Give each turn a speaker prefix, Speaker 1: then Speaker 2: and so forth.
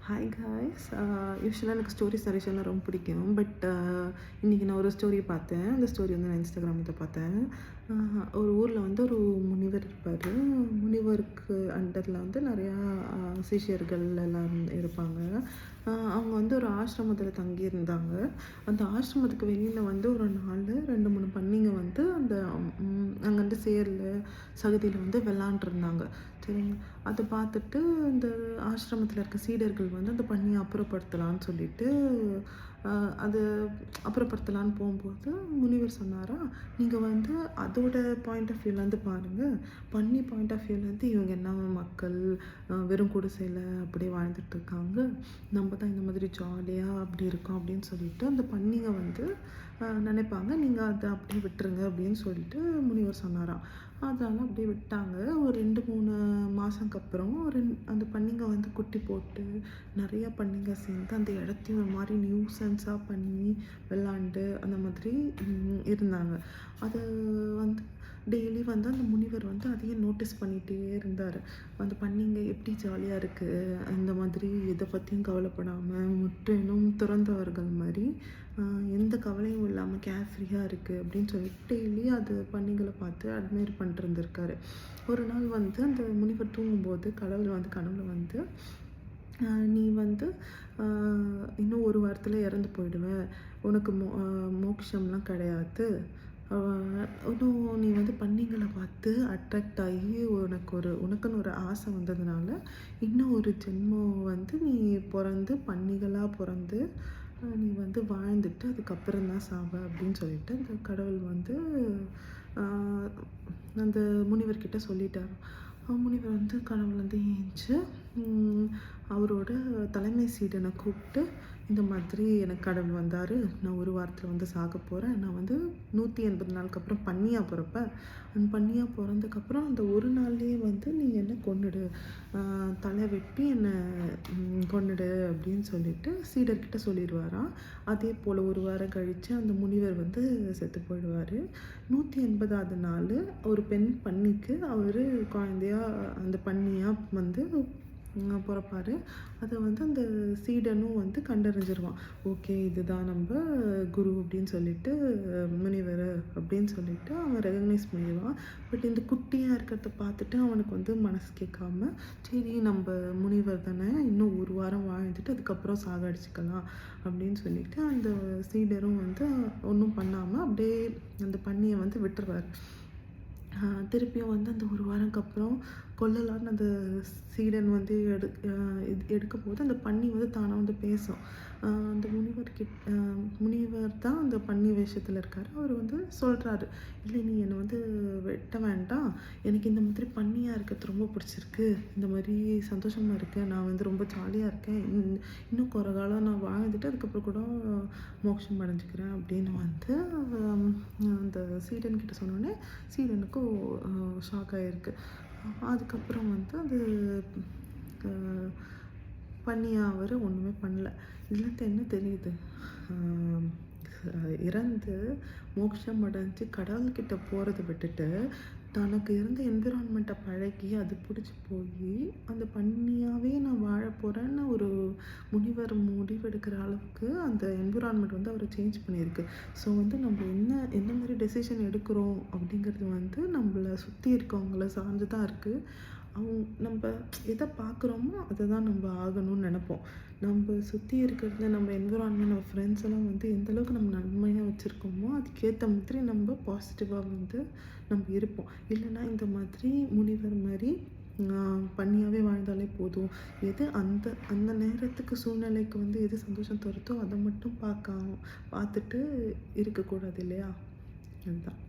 Speaker 1: Hi guys. யூஸ்வலாக எனக்கு stories நிறைய சொல்ல ரொம்ப பிடிக்கும். பட் இன்றைக்கி நான் ஒரு ஸ்டோரி பார்த்தேன். அந்த ஸ்டோரி வந்து நான் இன்ஸ்டாகிராமில் பார்த்தேன். ஒரு ஊரில் வந்து ஒரு முனிவர் இருப்பார். முனிவருக்கு அண்டரில் வந்து நிறையா சிஷ்யர்கள் எல்லாம் இருப்பாங்க. அவங்க வந்து ஒரு ஆசிரமத்தில் தங்கியிருந்தாங்க. அந்த ஆசிரமத்துக்கு வெளியில் வந்து ஒரு நாள் 2-3 பன்னிங்க வந்து அந்த அங்கே வந்து சேரில் சகதியில் வந்து விளாண்டுருந்தாங்க. சரிங்க. அதை பார்த்துட்டு இந்த ஆசிரமத்தில் இருக்க சீடர்கள் வந்து அந்த பன்னியை அப்புறப்படுத்தலான்னு சொல்லிட்டு அது அப்புறப்படுத்தலான்னு போகும்போது முனிவர் சொன்னாரா, நீங்கள் வந்து அதோட பாயிண்ட் ஆஃப் வியூலேருந்து பாருங்கள். பன்னி பாயிண்ட் ஆஃப் வியூலேருந்து இவங்க என்ன மக்கள் வெறும் குடிசையில் அப்படியே வாழ்ந்துட்டுருக்காங்க, நம்ம தான் இந்த மாதிரி ஜாலியாக அப்படி இருக்கோம் அப்படின்னு சொல்லிட்டு அந்த பன்னிங்க வந்து நினைப்பாங்க. நீங்கள் அதை அப்படியே விட்டுருங்க அப்படின்னு சொல்லிட்டு முனிவர் சொன்னாராம். அதனால் அப்படியே விட்டாங்க. ஒரு 2-3 மாதத்துக்கு அப்புறம் அந்த பன்னிங்க வந்து குட்டி போட்டு நிறைய பன்னிங்க சேர்ந்து அந்த இடத்தையும் ஒரு மாதிரி நியூசன்ஸாக பண்ணி விளாண்டு அந்த மாதிரி இருந்தாங்க. அது வந்து டெய்லி வந்து அந்த முனிவர் வந்து அதையும் நோட்டீஸ் பண்ணிகிட்டே இருந்தார். அந்த பன்னிங்க எப்படி ஜாலியாக இருக்குது, இந்த மாதிரி எதை பற்றியும் கவலைப்படாமல் முற்றிலும் துறந்தவர்கள் மாதிரி எந்த கவலையும் இல்லாமல் கேர்ஃப்ரீயாக இருக்குது அப்படின்னு சொல்லிட்டு டெய்லி அது பன்னிங்களை பார்த்து அட்மையர் பண்ணிட்டு இருந்திருக்காரு. ஒரு நாள் வந்து அந்த முனிவர் தூங்கும்போது கடவுள் வந்து கனவுல வந்து, நீ வந்து இன்னும் 1 வாரத்தில் இறந்து போயிடுவ, உனக்கு மோட்சம்லாம் கிடையாது, இன்னும் நீ வந்து பன்னிங்களை பார்த்து அட்ராக்ட் ஆகி உனக்குன்னு ஒரு ஆசை வந்ததுனால இன்னும் ஒரு ஜென்மம் வந்து நீ பன்னிகளாக பிறந்து நீ வந்து வாழ்ந்துட்டு அதுக்கப்புறம் தான் சாவ அப்படின்னு சொல்லிட்டு அந்த கடவுள் வந்து அந்த முனிவர்கிட்ட சொல்லிட்டார். முனிவர் வந்து கனவுலேருந்து ஏஞ்சி அவரோட தலைமை சீடனை கூப்பிட்டு, இந்த மாதிரி எனக்கு கடவுள் வந்தார், நான் 1 வாரத்தில் வந்து சாக போகிறேன், நான் வந்து 180 நாளுக்கு அப்புறம் பன்னியாக பிறப்பேன், அந்த பன்னியாக பிறந்ததுக்கப்புறம் அந்த ஒரு நாள்லேயே வந்து நீ என்னை கொன்னுடு, தலை வெட்டி என்னை கொன்னுடு அப்படின்னு சொல்லிட்டு சீடர்கிட்ட சொல்லிடுவாராம். அதே போல் 1 வாரம் கழித்து அந்த முனிவர் வந்து செத்து போயிடுவார். 180வது நாள் ஒரு பெண் பன்னிக்கு அவர் குழந்தையாக அந்த பன்னியாக வந்து பிறப்பார். அதை வந்து அந்த சீடனும் வந்து கண்டறிஞ்சிருவான். ஓகே, இதுதான் நம்ம குரு அப்படின்னு சொல்லிட்டு முனிவர் அப்படின்னு சொல்லிட்டு அவன் ரெகக்னைஸ் பண்ணிடுவான். பட் இந்த குட்டியாக இருக்கிறத பார்த்துட்டு அவனுக்கு வந்து மனசு கேட்காம, சரி நம்ம முனிவர் தானே, இன்னும் 1 வாரம் வாழ்ந்துட்டு அதுக்கப்புறம் சாகடிச்சிக்கலாம் அப்படின்னு சொல்லிட்டு அந்த சீடரும் வந்து ஒன்றும் பண்ணாமல் அப்படியே அந்த பன்னியை வந்து விட்டுருவார். திருப்பியும் வந்து அந்த 1 வாரம்க்கு அப்புறம் கொல்லலான்னு அந்த சீடன் வந்து எடுக்கும்போது அந்த பன்னி வந்து தானாக வந்து பேசும். அந்த முனிவர் தான் அந்த பன்னி வேஷத்தில் இருக்கார். அவர் வந்து சொல்கிறாரு, இல்லை நீ என்னை வந்து வெட்ட வேண்டாம், எனக்கு இந்த மாதிரி பன்னியாக இருக்கிறது ரொம்ப பிடிச்சிருக்கு, இந்த மாதிரி சந்தோஷமாக இருக்கேன், நான் வந்து ரொம்ப ஜாலியாக இருக்கேன், இன்னும் குறை காலம் நான் வாழ்ந்துட்டு அதுக்கப்புறம் கூட மோட்சம் அடைஞ்சிக்கிறேன் அப்படின்னு வந்து அந்த சீடன்கிட்ட சொன்னோடனே சீடனுக்கும் ஷாக் ஆகிருக்கு. அதுக்கப்புறம் வந்து அது பன்னியாக அவர் ஒன்றுமே பண்ணல. இதுலேருந்து என்ன தெரியுது, இறந்து மோட்சம் அடைஞ்சு கடவுள்கிட்ட போகிறத விட்டுட்டு தனக்கு இருந்த என்விரான்மெண்ட்டை பழகி அது பிடிச்சி போய் அந்த பன்னியாகவே நான் வாழ போகிறேன்னு ஒரு முனிவர் முடிவெடுக்கிற அளவுக்கு அந்த என்விரான்மெண்ட் வந்து அவரை சேஞ்ச் பண்ணியிருக்கு. ஸோ வந்து நம்ம எந்த மாதிரி டெசிஷன் எடுக்கிறோம் அப்படிங்கிறது வந்து நம்மளை சுற்றி இருக்கவங்கள சார்ந்து தான் இருக்குது. நம்ம எதை பார்க்குறோமோ அதை தான் நம்ம ஆகணும்னு நினைப்போம். நம்ம சுற்றி இருக்கிறது நம்ம என்விரான்மெண்ட், நம்ம ஃப்ரெண்ட்ஸ் எல்லாம் வந்து எந்தளவுக்கு நம்ம நன்மையாக வச்சுருக்கோமோ அதுக்கேற்ற மாதிரி நம்ம பாசிட்டிவாக வந்து நம்ம இருப்போம். இல்லைன்னா இந்த மாதிரி முனிவர் மாதிரி பன்னியாகவே வாழ்ந்தாலே போதும், எது அந்த அந்த நேரத்துக்கு சூழ்நிலைக்கு வந்து எது சந்தோஷம் தருதோ அதை மட்டும் பார்த்துட்டு இருக்கக்கூடாது இல்லையா? அதுதான்.